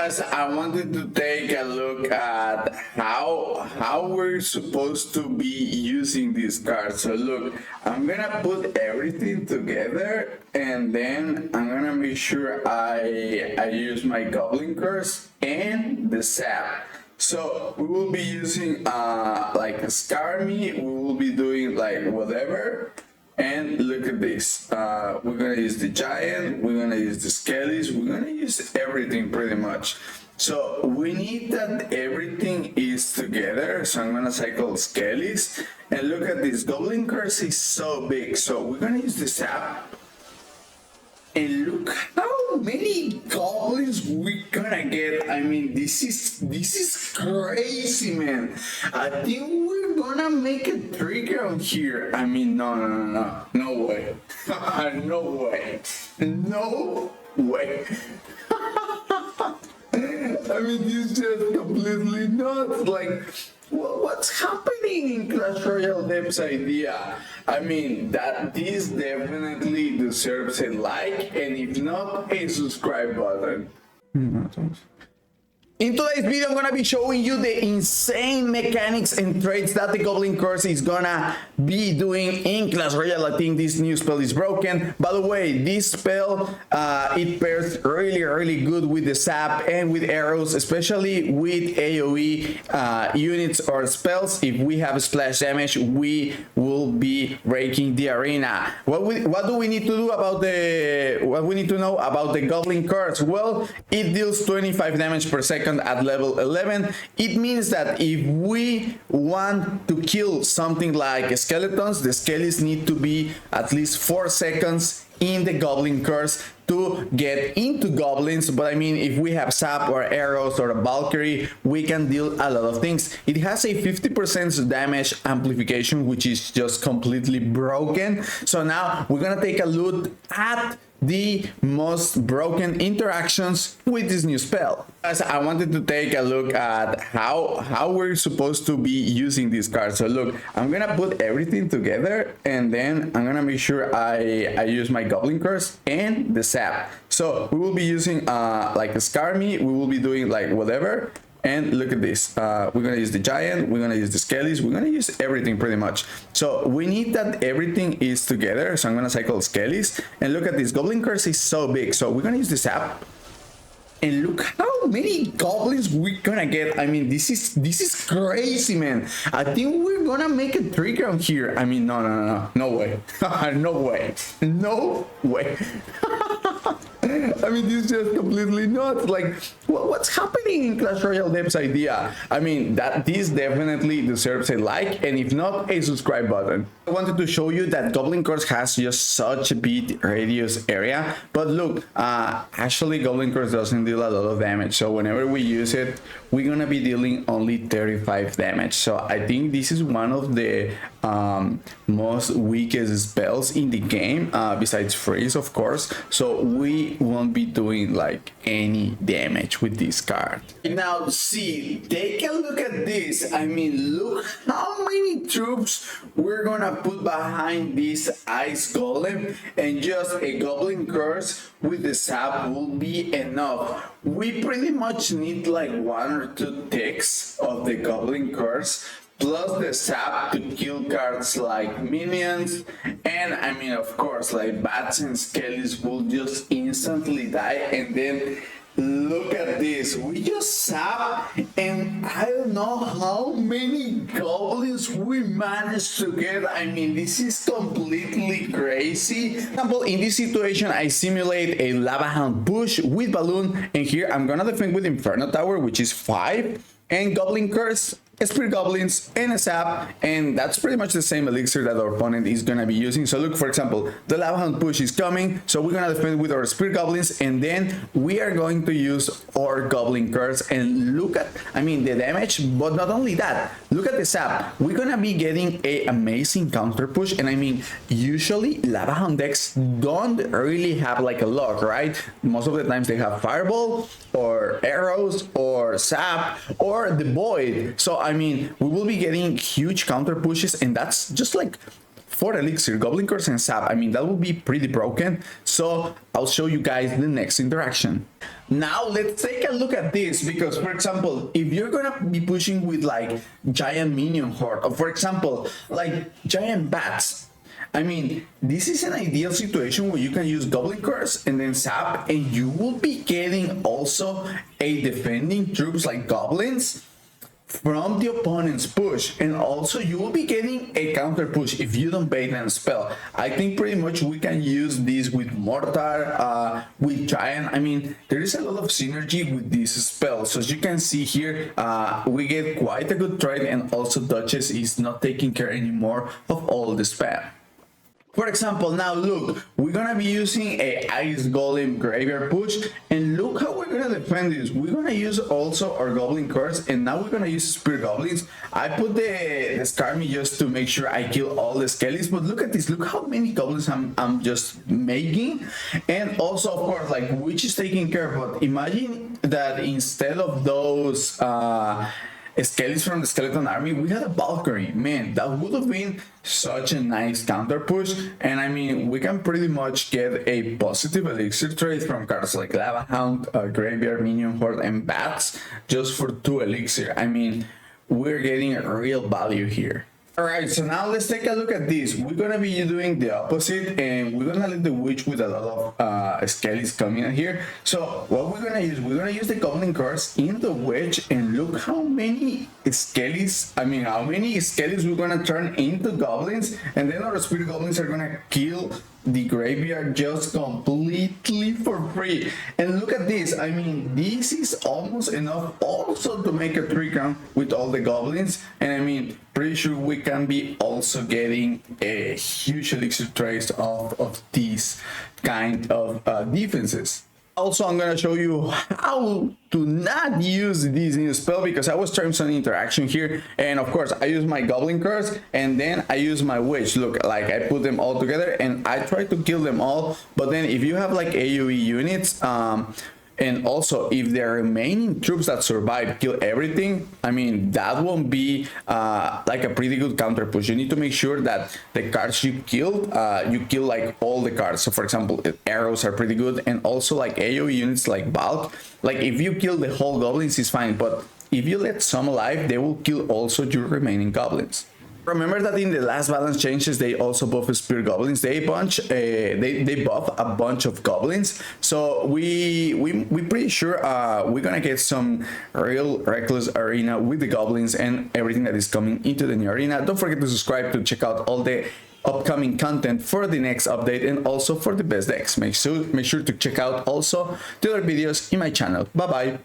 Guys, I wanted to take a look at how we're supposed to be using these cards. So look, I'm gonna put everything together and then I'm gonna make sure I use my Goblin curse and the sap. So we will be using like a Scarmy, we will be doing like whatever. And look at this, we're gonna use the giant, we're gonna use the skellies, we're gonna use everything pretty much. So we need that everything is together. So I'm gonna cycle skellies and look at this, Goblin curse is so big. So we're gonna use the sap. And look how many goblins we gonna get. I mean, this is crazy, man. I think we're gonna make a trigger on here. I mean, no way. No way. No way. I mean, this is just completely nuts. Like, what's happening in Clash Royale Dev's idea? I mean, that this definitely deserves a like, and if not, a subscribe button. In today's video, I'm gonna be showing you the insane mechanics and traits that the Goblin Curse is gonna be doing in Clash Royale. I think this new spell is broken. By the way, this spell, it pairs really good with the sap and with arrows, especially with AoE units or spells. If we have splash damage, we will be breaking the arena. What do we need to do about what we need to know about the Goblin Curse? Well, it deals 25 damage per second at level 11. It means that if we want to kill something like skeletons, the skellies need to be at least 4 seconds in the Goblin Curse to get into goblins. But I mean, if we have sap or arrows or a Valkyrie, we can deal a lot of things. It has a 50% damage amplification, which is just completely broken. So now we're gonna take a look at the most broken interactions with this new spell. Guys, I wanted to take a look at how we're supposed to be using these cards. So look, I'm gonna put everything together and then I'm gonna make sure I use my Goblin curse and the sap. So we will be using like a Scarmy, we will be doing like whatever. And look at this, we're gonna use the giant, we're gonna use the skellies, we're gonna use everything pretty much. So we need that everything is together. So I'm gonna cycle skellies and look at this, Goblin curse is so big. So we're gonna use the sap. And look how many goblins we're gonna get. I mean, this is crazy, man. I think we're gonna make a trigger on here. I mean, no way. No way. No way. I mean, this is just completely nuts. Like, what's happening in Clash Royale Dev's idea? I mean, this definitely deserves a like, and if not, a subscribe button. I wanted to show you that Goblin Curse has just such a big radius area, but look, actually Goblin Curse doesn't deal a lot of damage, so whenever we use it, we're gonna be dealing only 35 damage. So I think this is one of the most weakest spells in the game, besides freeze, of course. So we won't be doing like any damage with this card. Now see, take a look at this. I mean, look how many troops we're gonna put behind this ice golem, and just a Goblin curse with the sap will be enough. We pretty much need like 1 or 2 ticks of the Goblin curse plus the sap to kill cards like minions, and I mean, of course, like bats and skellies will just instantly die. And then look at this, we just sap, and I don't know how many goblins we managed to get. I mean, this is completely crazy. For example, in this situation, I simulate a lava hound push with balloon, and here I'm gonna defend with Inferno Tower, which is 5, and Goblin curse, Spirit Goblins, and a sap, and that's pretty much the same elixir that our opponent is gonna be using. So look, for example, the Lava Hound push is coming, so we're gonna defend with our Spirit Goblins, and then we are going to use our Goblin curse. And look at, I mean, the damage, but not only that, look at the sap. We're gonna be getting a amazing counter push, and I mean, usually Lava Hound decks don't really have like a lot, right? Most of the times they have Fireball, or arrows, or sap, or the Void. So I mean, we will be getting huge counter pushes, and that's just like 4 elixir, Goblin Curse, and Sap. I mean, that would be pretty broken. So I'll show you guys the next interaction. Now let's take a look at this, because for example, if you're gonna be pushing with like giant minion horde, or for example, like giant bats, I mean, this is an ideal situation where you can use Goblin Curse and then Sap, and you will be getting also a defending troops like goblins from the opponent's push, and also you will be getting a counter push if you don't bait and spell. I think pretty much we can use this with Mortar, with Giant. I mean, there is a lot of synergy with this spell. So as you can see here, we get quite a good trade, and also Duchess is not taking care anymore of all the spam. For example, now look, we're gonna be using a Ice Golem Graveyard push, and look how we're gonna defend this. We're gonna use also our Goblin Curse, and now we're gonna use Spear Goblins. I put the Skarmy just to make sure I kill all the Skellies, but look at this, look how many Goblins I'm just making. And also, of course, like, Witch is taking care, but imagine that instead of those Skellies from the Skeleton Army, we had a Valkyrie. Man, that would have been such a nice counter push. And I mean, we can pretty much get a positive elixir trade from cards like Lava Hound, Graveyard, Minion Horde, and Bats just for 2 elixir. I mean, we're getting a real value here. Alright, so now let's take a look at this. We're gonna be doing the opposite, and we're gonna let the Witch with a lot of Skellies coming in here. So what we're gonna use the Goblin Curse in the Witch, and look how many Skellies, how many Skellies we're gonna turn into Goblins, and then our Spirit Goblins are gonna kill the graveyard just completely for free. And look at this, I mean, this is almost enough also to make a 3 count with all the goblins, and I mean, pretty sure we can be also getting a huge elixir trace of these kind of defenses. Also, I'm gonna show you how to not use this new spell, because I was trying some interaction here, and of course I use my Goblin Curse and then I use my Witch. Look, like I put them all together and I try to kill them all, but then if you have like AoE units, and also if the remaining troops that survive kill everything, I mean, that won't be like a pretty good counter push. You need to make sure that the cards you killed, you kill like all the cards. So for example, arrows are pretty good, and also like AoE units like Bulk. Like if you kill the whole goblins, it's fine, but if you let some alive, they will kill also your remaining goblins. Remember that in the last balance changes, they also buff Spear Goblins. They buff a bunch of goblins. So we pretty sure we're gonna get some real reckless arena with the goblins and everything that is coming into the new arena. Don't forget to subscribe to check out all the upcoming content for the next update, and also for the best decks. Make sure to check out also the other videos in my channel. Bye bye.